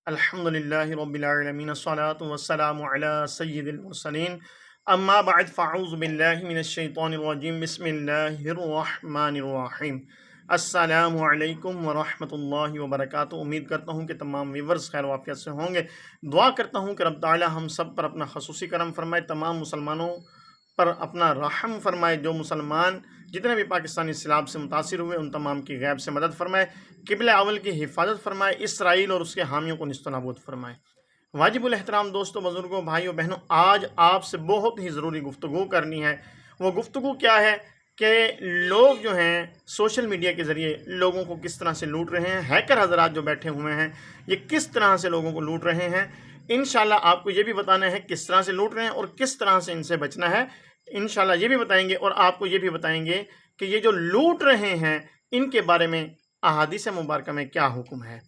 الحمدللہ رب العالمین الصلاۃ والسلام علی سید المرسلین اما بعد فاعوذ باللہ من الشیطان الرجیم بسم اللہ الرحمن الرحیم السلام علیکم ورحمۃ اللہ وبرکاتہ۔ امید کرتا ہوں کہ تمام ویورز خیر وافیت سے ہوں گے۔ دعا کرتا ہوں کہ رب تعالی ہم سب پر اپنا خصوصی کرم فرمائے، تمام مسلمانوں پر اپنا رحم فرمائے، جو مسلمان جتنے بھی پاکستانی سیلاب سے متاثر ہوئے ان تمام کی غیب سے مدد فرمائے، قبلہ اول کی حفاظت فرمائے، اسرائیل اور اس کے حامیوں کو نیست و نابود فرمائے۔ واجب الاحترام دوستوں، بزرگوں، بھائیوں، بہنوں، آج آپ سے بہت ہی ضروری گفتگو کرنی ہے۔ وہ گفتگو کیا ہے کہ لوگ جو ہیں سوشل میڈیا کے ذریعے لوگوں کو کس طرح سے لوٹ رہے ہیں، ہیکر حضرات جو بیٹھے ہوئے ہیں یہ کس طرح سے لوگوں کو لوٹ رہے ہیں۔ انشاءاللہ آپ کو یہ بھی بتانا ہے کس طرح سے لوٹ رہے ہیں اور کس طرح سے ان سے بچنا ہے، انشاءاللہ یہ بھی بتائیں گے، اور آپ کو یہ بھی بتائیں گے کہ یہ جو لوٹ رہے ہیں ان کے بارے میں احادیث مبارکہ میں کیا حکم ہے۔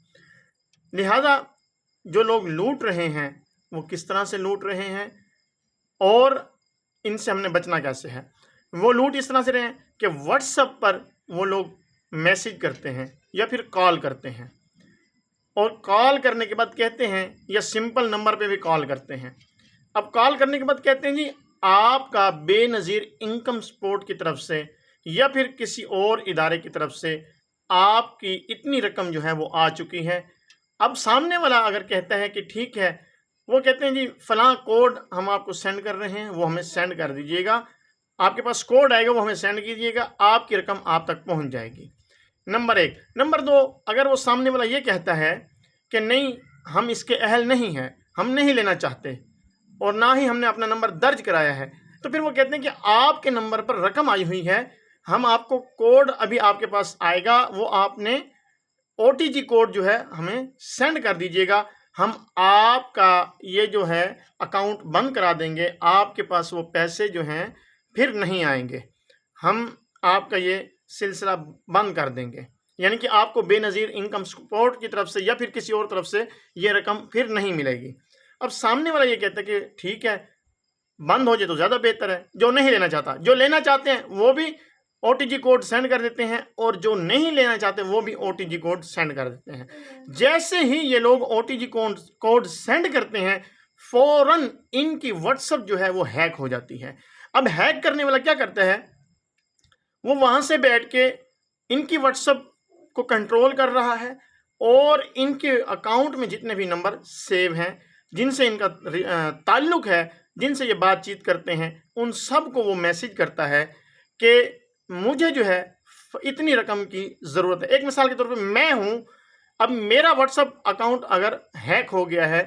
لہذا جو لوگ لوٹ رہے ہیں وہ کس طرح سے لوٹ رہے ہیں اور ان سے ہم نے بچنا کیسے ہے۔ وہ لوٹ اس طرح سے رہے ہیں کہ واٹس ایپ پر وہ لوگ میسج کرتے ہیں یا پھر کال کرتے ہیں، اور کال کرنے کے بعد کہتے ہیں، یا سمپل نمبر پہ بھی کال کرتے ہیں۔ اب کال کرنے کے بعد کہتے ہیں جی آپ کا بے نظیر انکم سپورٹ کی طرف سے یا پھر کسی اور ادارے کی طرف سے آپ کی اتنی رقم جو ہے وہ آ چکی ہے۔ اب سامنے والا اگر کہتا ہے کہ ٹھیک ہے، وہ کہتے ہیں جی فلاں کوڈ ہم آپ کو سینڈ کر رہے ہیں، وہ ہمیں سینڈ کر دیجیے گا، آپ کے پاس کوڈ آئے گا وہ ہمیں سینڈ کیجیے گا، آپ کی رقم آپ تک پہنچ جائے گی۔ نمبر ایک۔ نمبر دو، اگر وہ سامنے والا یہ کہتا ہے کہ نہیں ہم اس کے اہل نہیں ہیں، ہم نہیں لینا چاہتے اور نہ ہی ہم نے اپنا نمبر درج کرایا ہے، تو پھر وہ کہتے ہیں کہ آپ کے نمبر پر رقم آئی ہوئی ہے، ہم آپ کو کوڈ ابھی آپ کے پاس آئے گا، وہ آپ نے او ٹی جی کوڈ جو ہے ہمیں سینڈ کر دیجیے گا، ہم آپ کا یہ جو ہے اکاؤنٹ بند کرا دیں گے، آپ کے پاس وہ پیسے جو ہیں پھر نہیں آئیں گے، ہم آپ کا یہ سلسلہ بند کر دیں گے، یعنی کہ آپ کو بے نظیر انکم سپورٹ کی طرف سے یا پھر کسی اور طرف سے یہ رقم پھر نہیں ملے گی۔ اب سامنے والا یہ کہتا ہے کہ ٹھیک ہے بند ہو جائے تو زیادہ بہتر ہے، جو نہیں لینا چاہتا، جو لینا چاہتے ہیں وہ بھی O T G code send کر دیتے ہیں، اور جو نہیں لینا چاہتے وہ بھی O T G code send کر دیتے ہیں۔ جیسے ہی یہ لوگ O T G code send کرتے ہیں فوراً ان کی واٹس ایپ جو ہے وہ ہیک ہو جاتی ہے۔ اب ہیک کرنے والا کیا کرتا ہے، وہ وہاں سے بیٹھ کے ان کی واٹس ایپ کو کنٹرول کر رہا ہے، اور ان کے اکاؤنٹ میں جتنے بھی نمبر سیو ہیں، جن سے ان کا تعلق ہے، جن سے یہ بات چیت کرتے ہیں، ان سب کو وہ میسج کرتا ہے کہ مجھے جو ہے اتنی رقم کی ضرورت ہے۔ ایک مثال کے طور پہ میں ہوں، اب میرا واٹس ایپ اکاؤنٹ اگر ہیک ہو گیا ہے،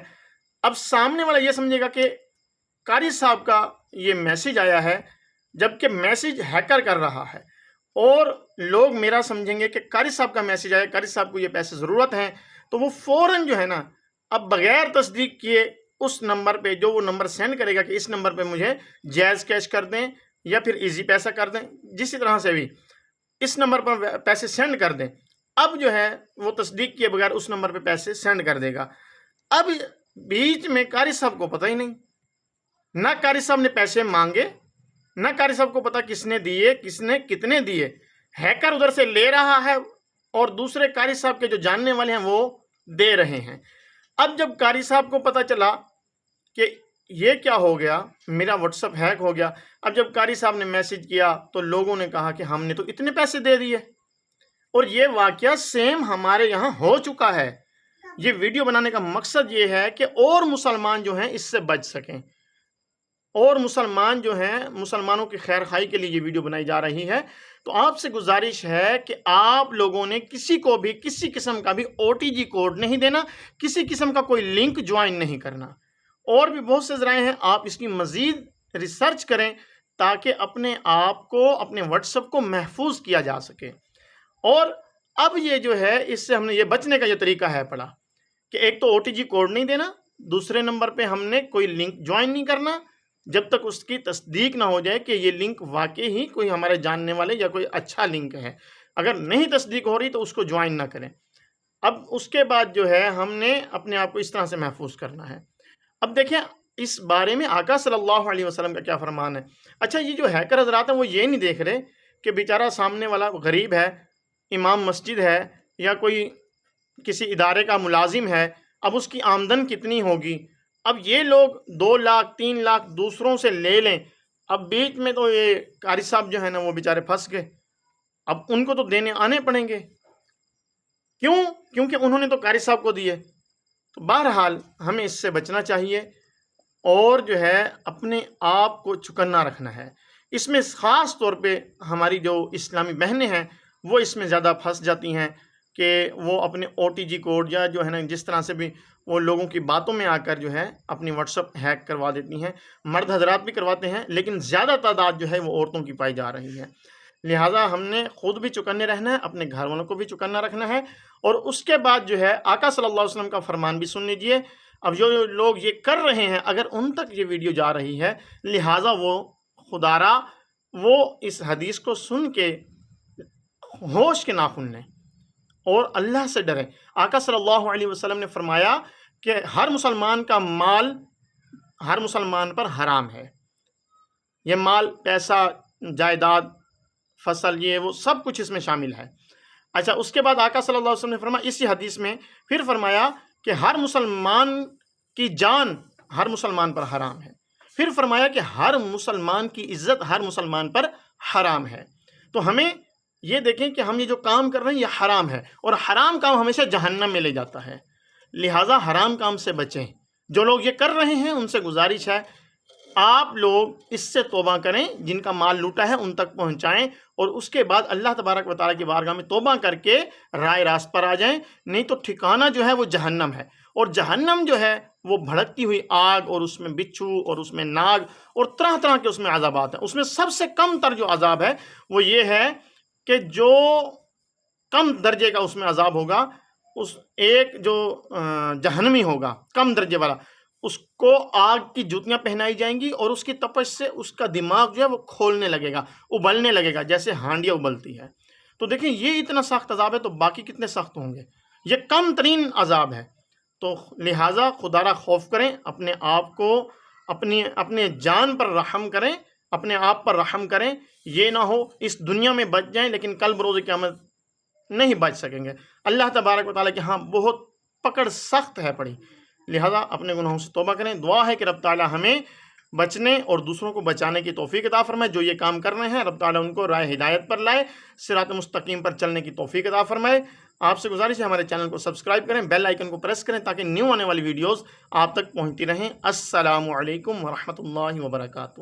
اب سامنے والا یہ سمجھے گا کہ قاری صاحب کا یہ میسج آیا ہے، جبکہ میسج ہیکر کر رہا ہے، اور لوگ میرا سمجھیں گے کہ قاری صاحب کا میسج آیا، قاری صاحب کو یہ پیسے ضرورت ہیں، تو وہ فوراً جو ہے نا اب بغیر تصدیق کیے اس نمبر پہ جو وہ نمبر سینڈ کرے گا کہ اس نمبر پہ مجھے جائز کیش کر دیں یا پھر ایزی پیسہ کر دیں، جسی طرح سے بھی اس نمبر پر پیسے سینڈ کر دیں، اب جو ہے وہ تصدیق کیے بغیر اس نمبر پہ پیسے سینڈ کر دے گا۔ اب بیچ میں قاری صاحب کو پتہ ہی نہیں، نہ قاری صاحب نے پیسے مانگے، نہ قاری صاحب کو پتہ کس نے دیے، کس نے کتنے دیے، ہیکر ادھر سے لے رہا ہے اور دوسرے قاری صاحب کے جو جاننے والے ہیں وہ دے رہے ہیں۔ اب جب قاری صاحب کو پتہ چلا کہ یہ کیا ہو گیا، میرا واٹس ایپ ہیک ہو گیا، اب جب قاری صاحب نے میسج کیا تو لوگوں نے کہا کہ ہم نے تو اتنے پیسے دے دیے، اور یہ واقعہ سیم ہمارے یہاں ہو چکا ہے۔ یہ ویڈیو بنانے کا مقصد یہ ہے کہ اور مسلمان جو ہیں اس سے بچ سکیں، اور مسلمان جو ہیں مسلمانوں کی خیر خواہی کے لیے یہ ویڈیو بنائی جا رہی ہے۔ تو آپ سے گزارش ہے کہ آپ لوگوں نے کسی کو بھی کسی قسم کا بھی او ٹی جی کوڈ نہیں دینا، کسی قسم کا کوئی لنک جوائن نہیں کرنا، اور بھی بہت سے ذرائع ہیں، آپ اس کی مزید ریسرچ کریں تاکہ اپنے آپ کو، اپنے واٹس ایپ کو محفوظ کیا جا سکے۔ اور اب یہ جو ہے اس سے ہم نے یہ بچنے کا یہ طریقہ ہے پڑھا کہ ایک تو او ٹی جی کوڈ نہیں دینا، دوسرے نمبر پہ ہم نے کوئی لنک جوائن نہیں کرنا جب تک اس کی تصدیق نہ ہو جائے کہ یہ لنک واقعی ہی کوئی ہمارے جاننے والے یا کوئی اچھا لنک ہے، اگر نہیں تصدیق ہو رہی تو اس کو جوائن نہ کریں۔ اب اس کے بعد جو ہے ہم نے اپنے آپ کو اس طرح سے محفوظ کرنا ہے۔ اب دیکھیں اس بارے میں آقا صلی اللہ علیہ وسلم کا کیا فرمان ہے۔ اچھا یہ جو ہیکر حضرات ہیں وہ یہ نہیں دیکھ رہے کہ بیچارہ سامنے والا غریب ہے، امام مسجد ہے، یا کوئی کسی ادارے کا ملازم ہے، اب اس کی آمدن کتنی ہوگی؟ اب یہ لوگ 2 لاکھ 3 لاکھ دوسروں سے لے لیں، اب بیچ میں تو یہ قاری صاحب جو ہے نا وہ بیچارے پھنس گئے، اب ان کو تو دینے آنے پڑیں گے، کیوں؟ کیونکہ انہوں نے تو قاری صاحب کو دیے۔ تو بہرحال ہمیں اس سے بچنا چاہیے اور جو ہے اپنے آپ کو چکنا رکھنا ہے۔ اس میں خاص طور پہ ہماری جو اسلامی بہنیں ہیں وہ اس میں زیادہ پھنس جاتی ہیں کہ وہ اپنے OTG کوڈ یا جو ہے نا جس طرح سے بھی وہ لوگوں کی باتوں میں آ کر جو ہے اپنی واٹس ایپ ہیک کروا دیتی ہیں۔ مرد حضرات بھی کرواتے ہیں لیکن زیادہ تعداد جو ہے وہ عورتوں کی پائی جا رہی ہے۔ لہٰذا ہم نے خود بھی چکنے رہنا ہے، اپنے گھر والوں کو بھی چکنا رکھنا ہے، اور اس کے بعد جو ہے آقا صلی اللہ علیہ وسلم کا فرمان بھی سن لیجئے۔ اب جو لوگ یہ کر رہے ہیں اگر ان تک یہ ویڈیو جا رہی ہے، لہٰذا وہ خدارا وہ اس حدیث کو سن کے ہوش کے ناخن لیں اور اللہ سے ڈریں۔ آقا صلی اللہ علیہ وسلم نے فرمایا کہ ہر مسلمان کا مال ہر مسلمان پر حرام ہے، یہ مال، پیسہ، جائیداد، فصل، یہ وہ سب کچھ اس میں شامل ہے۔ اچھا، اس کے بعد آقا صلی اللہ علیہ وسلم نے فرمایا اسی حدیث میں پھر فرمایا کہ ہر مسلمان کی جان ہر مسلمان پر حرام ہے، پھر فرمایا کہ ہر مسلمان کی عزت ہر مسلمان پر حرام ہے۔ تو ہمیں یہ دیکھیں کہ ہم یہ جو کام کر رہے ہیں یہ حرام ہے، اور حرام کام ہمیشہ جہنم میں لے جاتا ہے، لہٰذا حرام کام سے بچیں۔ جو لوگ یہ کر رہے ہیں ان سے گزارش ہے آپ لوگ اس سے توبہ کریں، جن کا مال لوٹا ہے ان تک پہنچائیں، اور اس کے بعد اللہ تبارک و تعالیٰ کی بارگاہ میں توبہ کر کے رائے راست پر آ جائیں، نہیں تو ٹھکانہ جو ہے وہ جہنم ہے، اور جہنم جو ہے وہ بھڑکتی ہوئی آگ، اور اس میں بچھو اور اس میں ناگ اور طرح طرح کے اس میں عذابات ہیں۔ اس میں سب سے کم تر جو عذاب ہے وہ یہ ہے کہ جو کم درجے کا اس میں عذاب ہوگا، اس ایک جو جہنمی ہوگا کم درجے والا، اس کو آگ کی جوتیاں پہنائی جائیں گی، اور اس کی تپش سے اس کا دماغ جو ہے وہ کھولنے لگے گا، ابلنے لگے گا جیسے ہانڈیاں ابلتی ہے۔ تو دیکھیں یہ اتنا سخت عذاب ہے تو باقی کتنے سخت ہوں گے، یہ کم ترین عذاب ہے۔ تو لہٰذا خدا را خوف کریں، اپنے آپ کو اپنے جان پر رحم کریں، اپنے آپ پر رحم کریں، یہ نہ ہو اس دنیا میں بچ جائیں لیکن کل بروز قیامت نہیں بچ سکیں گے۔ اللہ تبارک و تعالیٰ کے ہاں بہت پکڑ سخت ہے پڑی، لہذا اپنے گناہوں سے توبہ کریں۔ دعا ہے کہ رب تعالیٰ ہمیں بچنے اور دوسروں کو بچانے کی توفیق عطا فرمائے۔ جو یہ کام کر رہے ہیں رب تعالیٰ ان کو راہ ہدایت پر لائے، صراط مستقیم پر چلنے کی توفیق عطا فرمائے۔ آپ سے گزارش ہے ہمارے چینل کو سبسکرائب کریں، بیل آئیکن کو پریس کریں تاکہ نیو آنے والی ویڈیوز آپ تک پہنچتی رہیں۔ السلام علیکم ورحمۃ اللہ وبرکاتہ۔